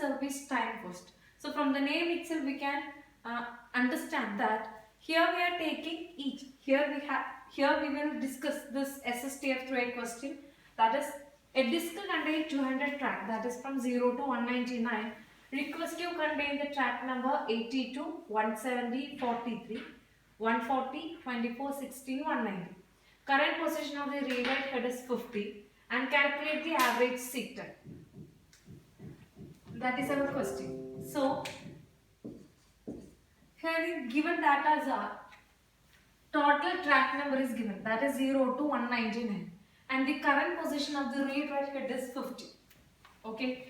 service time first. So from the name itself we can understand that here we are taking each. Here we will discuss this SSTF through a question, that is a disk contain 200 track, that is from 0 to 199. Request you contain the track number 82, 170, 43, 140, 24, 16, 190. Current position of the read write head is 50 and calculate the average seek time. That is our question. So here the given data are total track number is given, that is 0 to 199, and the current position of the read write head is 50. Okay,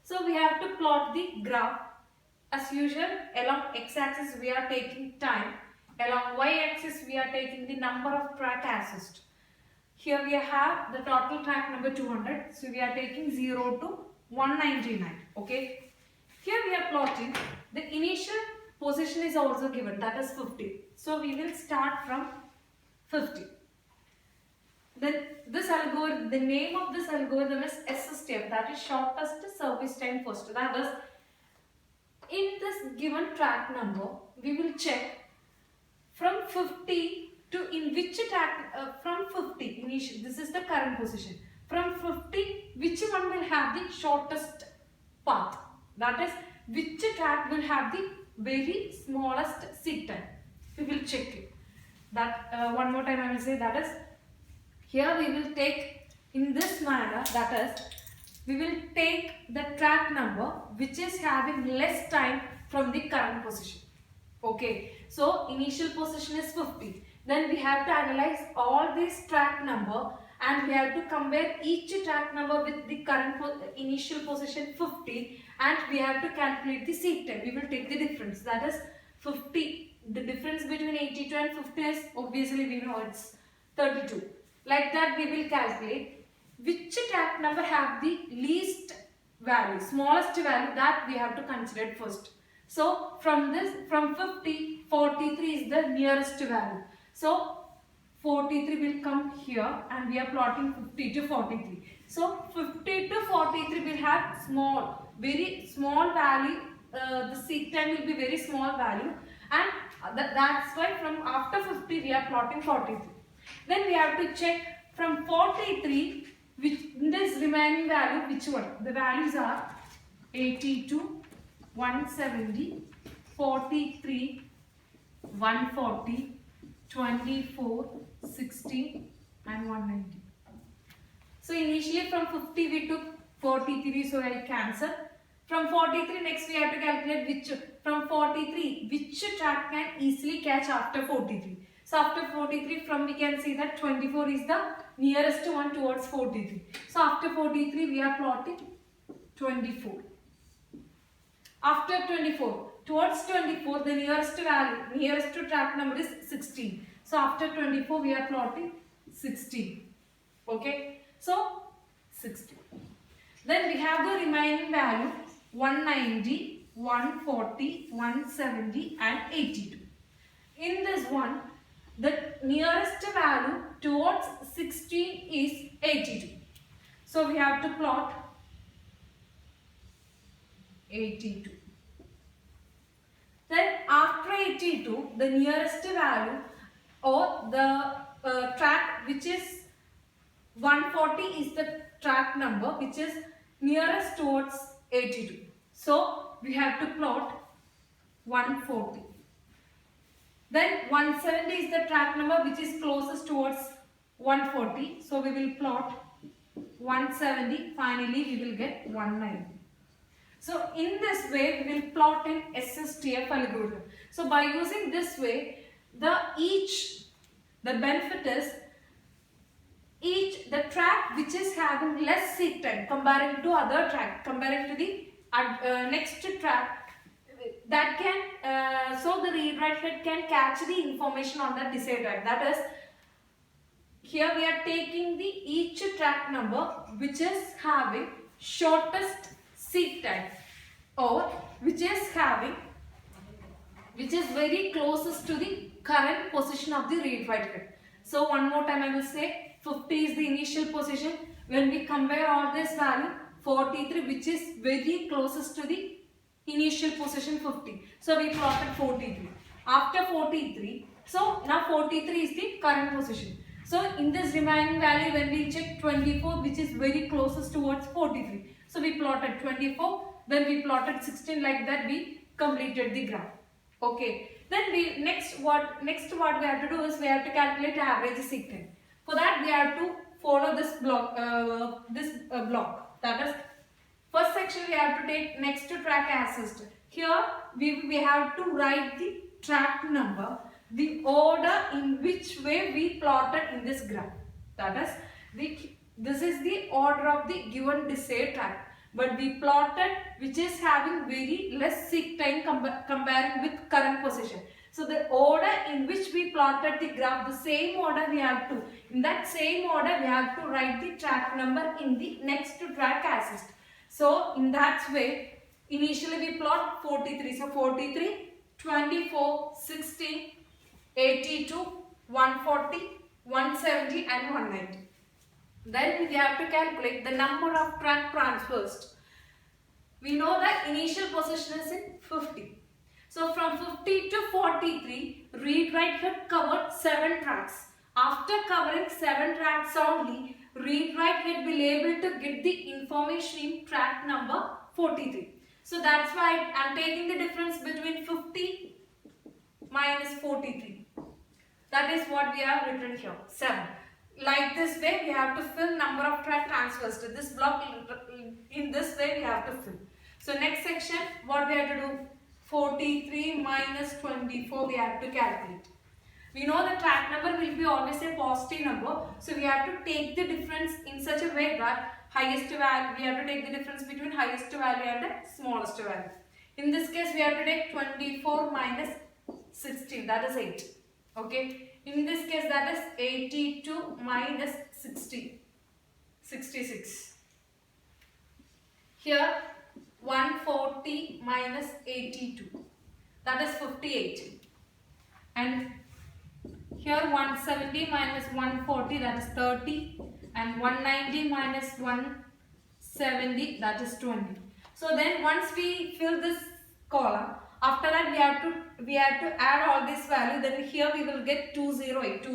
so we have to plot the graph. As usual, along x-axis we are taking time, along y-axis we are taking the number of track accessed. Here we have the total track number 200, so we are taking 0 to 199. Okay, here we are plotting the initial position is also given, that is 50. So we will start from 50. Then this algorithm, the name of this algorithm is SSTF, that is shortest service time first. That is, in this given track number, we will check from 50 to in which track, from 50 initial, this is the current position. From 50, which one will have the shortest path? That is, which track will have the very smallest seek time? We will check it. That one more time I will say, that is, here we will take in this manner, that is, we will take the track number which is having less time from the current position. Okay, so initial position is 50. Then we have to analyze all these track number and we have to compare each track number with the current initial position 50, and we have to calculate the seek time. We will take the difference, that is 50. The difference between 82 and 50 is, obviously we know, it's 32. Like that we will calculate which track number have the least value, smallest value, that we have to consider it first. So from this, from 50, 43 is the nearest value. So 43 will come here and we are plotting 50 to 43. So 50 to 43 will have small, very small value. The seek time will be very small value, and that's why from after 50 we are plotting 43. Then we have to check from 43, which this remaining value, which one? The values are 82, 170, 43, 140, 24, 16 and 190. So initially from 50 we took 43, so I cancel. From 43 next we have to calculate which, from 43 which track can easily catch after 43. So after 43, from we can see that 24 is the nearest one towards 43. So after 43 we are plotting 24. After 24, towards 24 the nearest value, nearest to track number is 16. So after 24 we are plotting 16. Okay, so 16. Then we have the remaining value 190, 140, 170 and 82. In this one, the nearest value towards 16 is 82. So we have to plot 82. Then after 82, the nearest value or the track which is 140 is the track number which is nearest towards 82. So we have to plot 140. Then 170 is the track number which is closest towards 140. So we will plot 170. Finally we will get 190. So in this way we will plot an SSTF algorithm. So by using this way, the benefit is the track which is having less seek time comparing to other track, comparing to the next track, that can so the read write head can catch the information on that desired track. That is, here we are taking the each track number which is having shortest seek time or which is very closest to the current position of the read write head. So one more time I will say, 50 is the initial position. When we compare all this value, 43, which is very closest to the initial position 50. So we plotted 43. After 43, so now 43 is the current position. So in this remaining value, when we check 24, which is very closest towards 43. So we plotted 24, then we plotted 16, like that we completed the graph. Okay. Then we next what we have to do is we have to calculate average seek time. For that we have to follow this block. That is, first section we have to take next to track assist. Here we have to write the track number, the order in which way we plotted in this graph. That is, this is the order of the given desired track, but we plotted which is having very less seek time comparing with current position. So the order in which we plotted the graph, the same order we have to, in that same order we have to write the track number in the next to track assist. So in that way, initially we plot 43. So 43, 24, 16, 82, 140, 170 and 190. Then we have to calculate the number of track transversed. We know that initial position is in 50. So from 50 to 43, read-write head covered 7 tracks. After covering 7 tracks only, read-write head will able to get the information in track number 43. So that's why I am taking the difference between 50 minus 43. That is what we have written here, 7. Like this way we have to fill number of track transfers to this block. In this way we have to fill. So next section, what we have to do? 43 minus 24 we have to calculate. We know the track number will be always a positive number. So we have to take the difference in such a way that highest value, we have to take the difference between highest value and the smallest value. In this case we have to take 24 minus 16, that is 8. Okay. In this case that is 82 minus 60, 66. Here 140 minus 82, that is 58. And here 170 minus 140, that is 30. And 190 minus 170, that is 20. So then once we fill this column, after that we have to add all this value. Then here we will get 208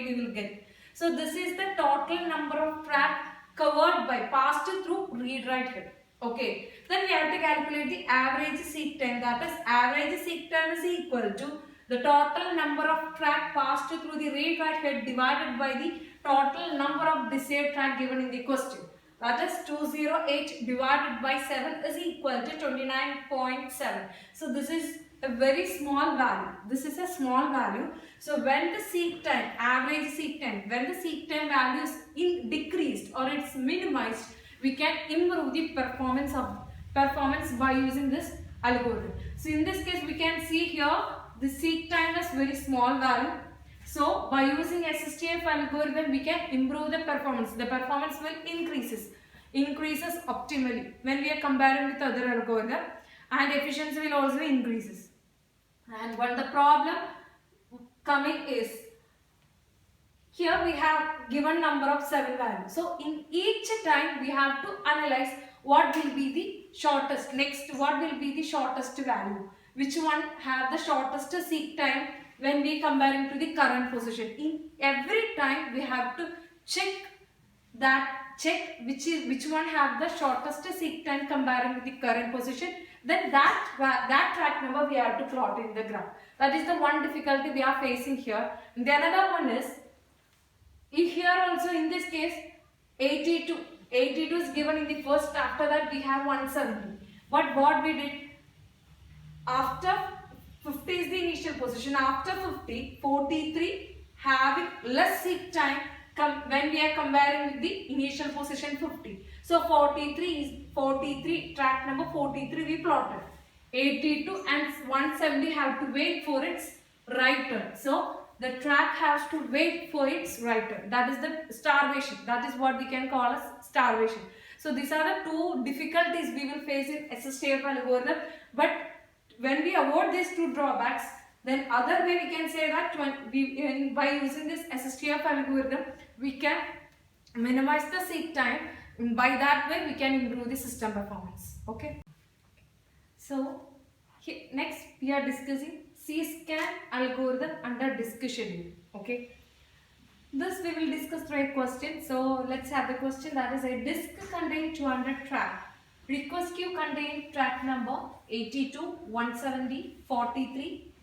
we will get. So this is the total number of track covered by passed through read-write head. Okay. Then we have to calculate the average seek time. That is, average seek time is equal to the total number of track passed through the read-write head divided by the total number of desired track given in the question. That is 208 divided by 7 is equal to 29.7. So this is a very small value. This is a small value. So when the seek time, average seek time, when the seek time value is decreased or it's minimized, we can improve the performance by using this algorithm. So in this case we can see here the seek time is very small value. So by using SSTF algorithm we can improve the performance. The performance will increases optimally when we are comparing with other algorithm, and efficiency will also increases. And what the problem coming is, here we have given number of 7 values. So in each time we have to analyze what will be the shortest, next what will be the shortest value, which one have the shortest seek time when we comparing to the current position. In every time we have to check which one have the shortest seek time comparing with the current position. Then that track number we have to plot in the graph. That is the one difficulty we are facing here. And the another one is, here also in this case 82 is given in the first. After that we have 170. But what we did, after 50 is the initial position. After 50, 43 having less seek time when we are comparing with the initial position 50. So 43 track number 43 we plotted. 82 and 170 have to wait for its right turn. So the track has to wait for its right turn. That is the starvation. That is what we can call as starvation. So these are the two difficulties we will face in SSTF algorithm. But when we avoid these two drawbacks, then other way we can say that by using this SSTF algorithm, we can minimize the seek time. By that way, we can improve the system performance. Okay. So next we are discussing C-scan algorithm under discussion. Okay. This we will discuss through a question. So let's have the question, that is a disk contain 200 track. Request queue contain track number 82, 170, 43,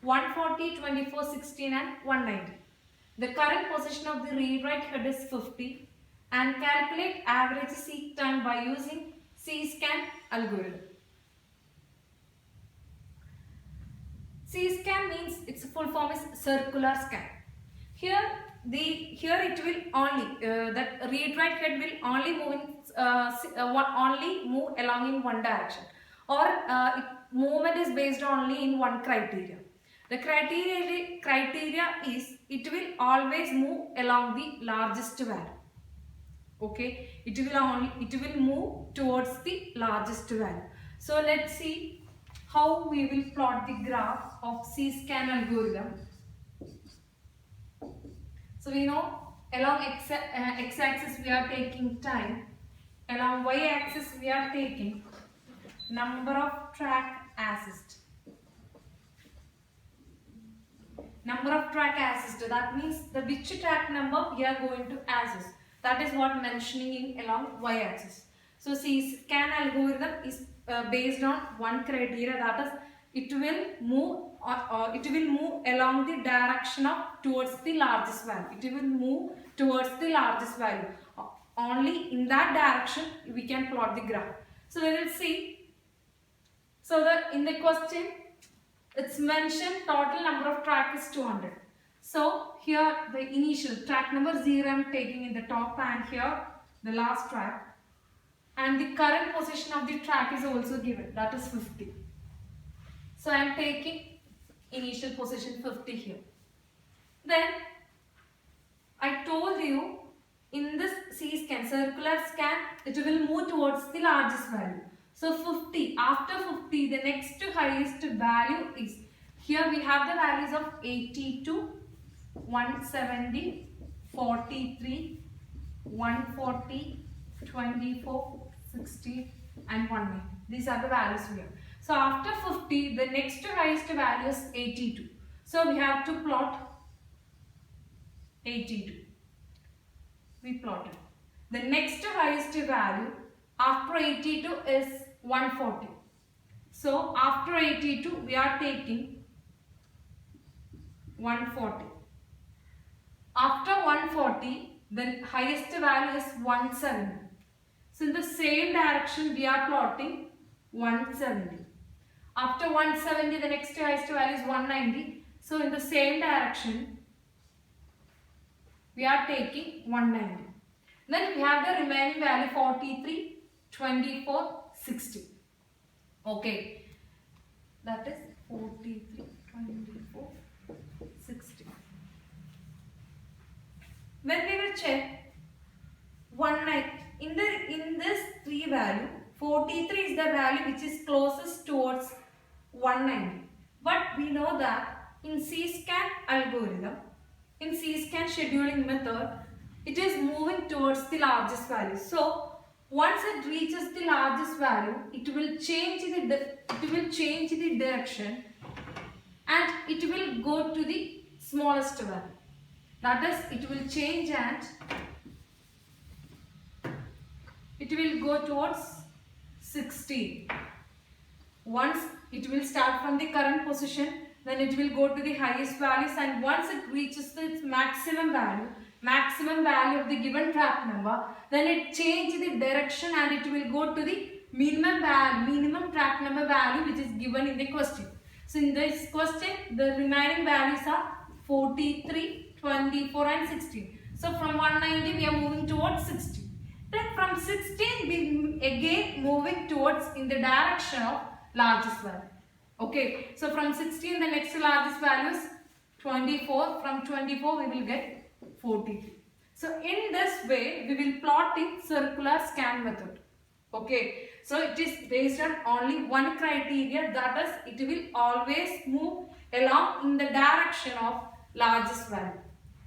140, 24, 16 and 190. The current position of the read-write head is 50 and calculate average seek time by using C-scan algorithm. C-scan means its full form is circular scan. Here it will only that read-write head will only move along in one direction, or movement is based only in one criteria. The criteria is it will always move along the largest value. Okay, it will move towards the largest value. So let's see how we will plot the graph of C-scan algorithm. So we know along x-axis we are taking time, along y-axis we are taking number of track assist. Number of track assist, that means the which track number we are going to assist. That is what mentioning in along y-axis. So C-scan algorithm is based on one criteria, that is it will move along the direction of towards the largest value. It will move towards the largest value. Only in that direction we can plot the graph. So we will see. So in the question it's mentioned total number of track is 200. So here the initial track number 0 I am taking in the top, and here the last track, and the current position of the track is also given, that is 50. So I am taking initial position 50 here. Then I told you in this C-scan, circular scan, it will move towards the largest value. So 50, after 50 the next highest value is, here we have the values of 82, 170, 43, 140, 24, 60 and 190. These are the values here. So after 50 the next highest value is 82. So we have to plot 82. We plotted. The next highest value after 82 is 140. So after 82 we are taking 140. After 140 the highest value is 170. So in the same direction we are plotting 170. After 170 the next highest value is 190. So in the same direction we are taking 190. Then we have the remaining value 43, 24, 60. Okay, that is 43, 24, 60. When we will check 190, in this 3 value, 43 is the value which is closest towards 190. But we know that in C-scan algorithm, in C-scan scheduling method, it is moving towards the largest value. So once it reaches the largest value, it will change the direction and it will go to the smallest value. That is, it will change and it will go towards 16. Once it will start from the current position, then it will go to the highest values, and once it reaches its maximum value of the given track number, then it changes the direction and it will go to the minimum track number value which is given in the question. So in this question the remaining values are 43, 24 and 16. So from 190 we are moving towards 60. Then from 16 we again moving towards in the direction of largest value. Okay, so from 16 the next largest value is 24. From 24 we will get 43. So in this way we will plot in circular scan method. Okay, so it is based on only one criteria, that is it will always move along in the direction of largest value.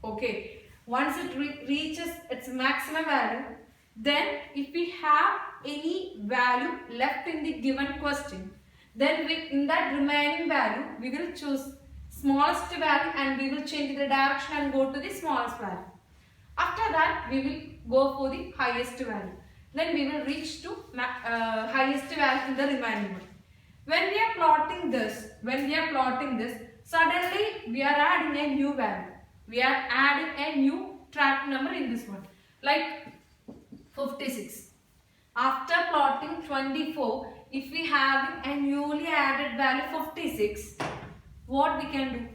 Okay, once it reaches its maximum value, Then if we have any value left in the given question, then in that remaining value we will choose smallest value and we will change the direction and go to the smallest value. After that we will go for the highest value. Then we will reach to highest value in the remaining one. When we are plotting this, suddenly we are adding a new value. We are adding a new track number in this one, like 56. After plotting 24, if we have a newly added value 56, what we can do?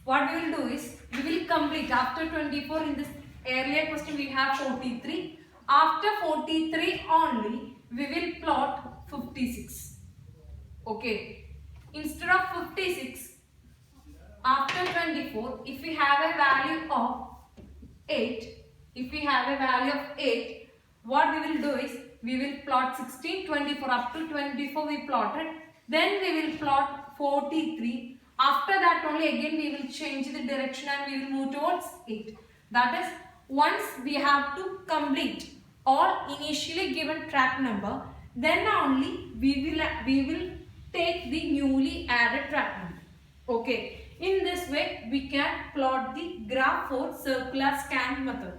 What we will do is, we will complete after 24. In this earlier question we have 43. After 43 only, we will plot 56. Okay. Instead of 56, after 24, if we have a value of 8, what we will do is, we will plot 16, 24, up to 24 we plotted. Then we will plot 43. After that only again we will change the direction and we will move towards 8. That is, once we have to complete all initially given track number, then only we will take the newly added track number. Okay. In this way we can plot the graph for circular scan method.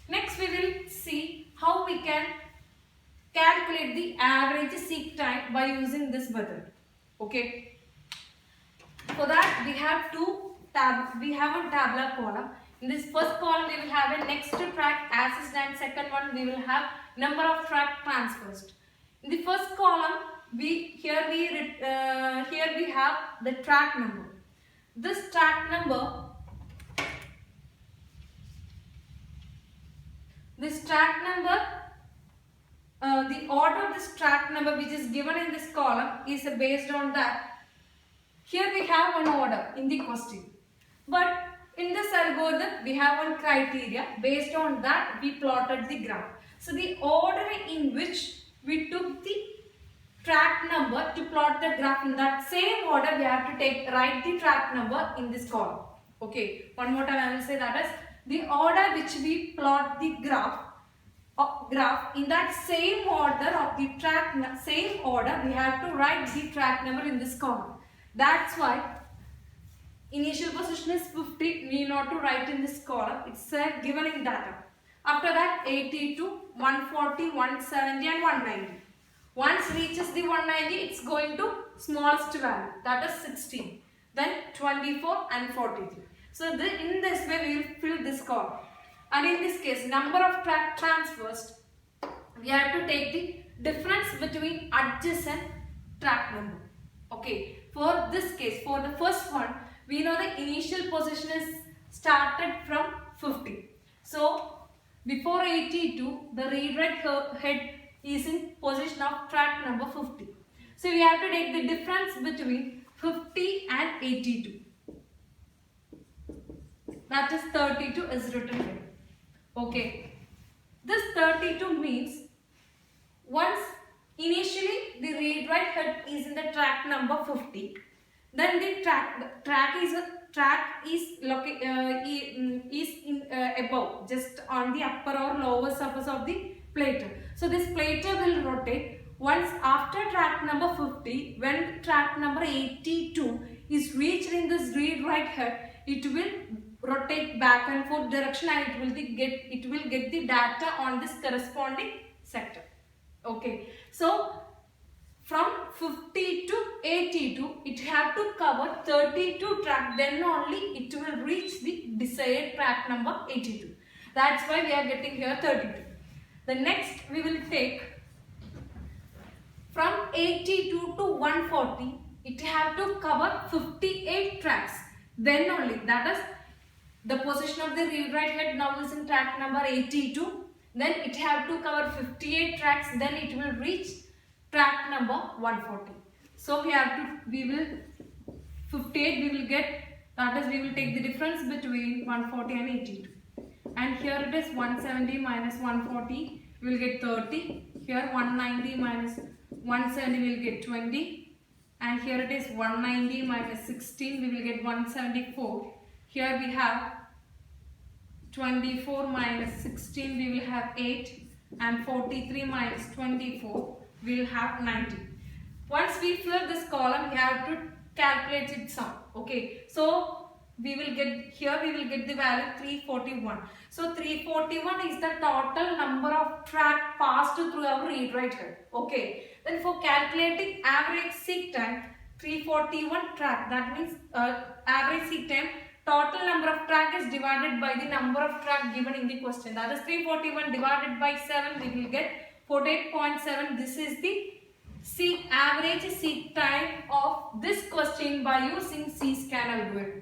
Next we will see how we can calculate the average seek time by using this method. Okay. For that we have one tabular column. In this first column we will have a next track accessed, and second one we will have number of track transfers. In the first column here we have the track number. This track number, the order of this track number which is given in this column is based on that. Here we have one order in the question, but in this algorithm we have one criteria. Based on that we plotted the graph. So the order in which we took the track number to plot the graph, in that same order we have to write the track number in this column. Okay, one more time I will say, that is the order which we plot the graph in that same order of the track, same order we have to write the track number in this column. That's why initial position is 50, we need not to write in this column, it's given in data. After that 82, 140, 170 and 190. Once reaches the 190, it's going to smallest value, that is 16, then 24 and 43. So in this way we will fill this column. And in this case, number of track transfers, we have to take the difference between adjacent track number. Okay, for this case, for the first one, we know the initial position is started from 50. So before 82, the read-write head is in position of track number 50. So we have to take the difference between 50 and 82. That is 32 is written here. Okay. This 32 means once initially the read-write head is in the track number 50, then the track is above, just on the upper or lower surface of the plater. So this plater will rotate. Once after track number 50, when track number 82 is reached in this read-write head, it will rotate back and forth direction and it will get the data on this corresponding sector. Okay, so from 50 to 82, it have to cover 32 track, then only it will reach the desired track number 82. That's why we are getting here 32. The next we will take from 82 to 140, it have to cover 58 tracks. Then only, that is the position of the read-write head now is in track number 82. Then it have to cover 58 tracks. Then it will reach track number 140. So we will 58 we will get, that is we will take the difference between 140 and 82. And here it is 170 minus 140, we will get 30. Here 190 minus 170 we will get 20. And here it is 190 minus 16, we will get 174. Here we have 24 minus 16, we will have 8. and 43 minus 24, we will have 90. Once we fill this column, we have to calculate its sum. Okay, so we will get the value 341. So 341 is the total number of track passed through our read write head. Okay, then for calculating average seek time, 341 track, that means average seek time, total number of track is divided by the number of track given in the question. That is 341 divided by 7, we will get 48.7. This is the average seek time of this question by using C-scan algorithm.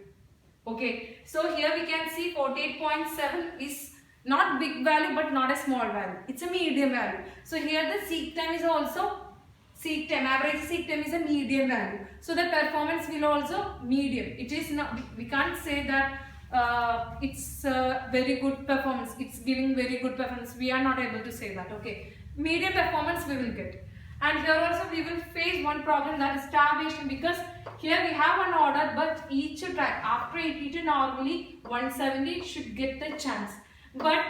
Okay, so here we can see 48.7 is not big value but not a small value. It's a medium value. So here the seek time is also seek time, average seek time is a medium value. So the performance will also medium. It is not, we can't say that it's very good performance, it's giving very good performance. We are not able to say that. Okay, medium performance we will get. And here also we will face one problem, that is starvation, because here we have an order but each track after it normally 170 should get the chance. But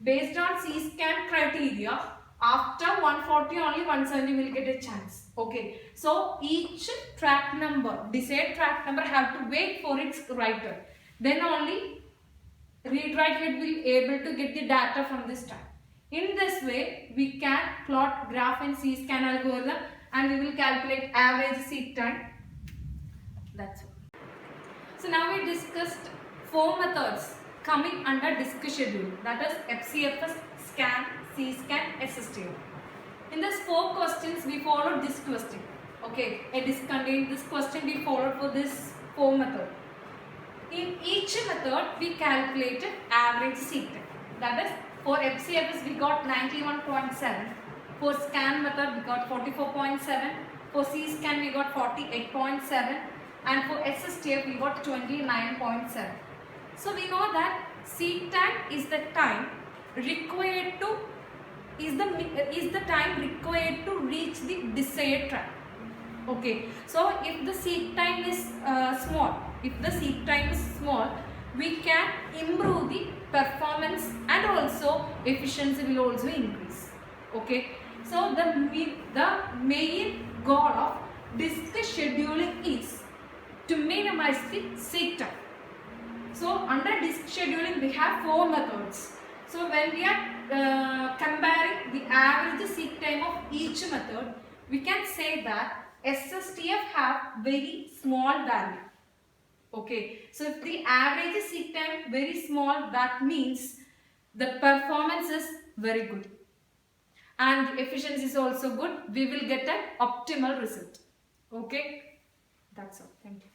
based on C-scan criteria, after 140 only 170 will get a chance. Okay, so each track number, desired track number, have to wait for its writer. Then only read write head will be able to get the data from this track. In this way, we can plot graph and C-scan algorithm and we will calculate average seek time. That's all. So now we discussed 4 methods coming under disk schedule, that is FCFS, scan, C-scan, SSTF. In these 4 questions, we followed this question. Okay, a disk contains this question we followed for this 4 method. In each method, we calculated average seek time. That is, for FCFS we got 91.7, for scan method we got 44.7, for C-scan we got 48.7, and for SSTF we got 29.7. So we know that seek time is the time required to reach the desired track. Okay, so if the seek time is small, we can improve the performance and also efficiency will also increase. Okay, so the main goal of disk scheduling is to minimize the seek time. So under disk scheduling we have 4 methods. So when we are comparing the average seek time of each method, we can say that SSTF have very small value. Okay, so if the average seek time very small, that means the performance is very good and efficiency is also good. We will get an optimal result. Okay, that's all. Thank you.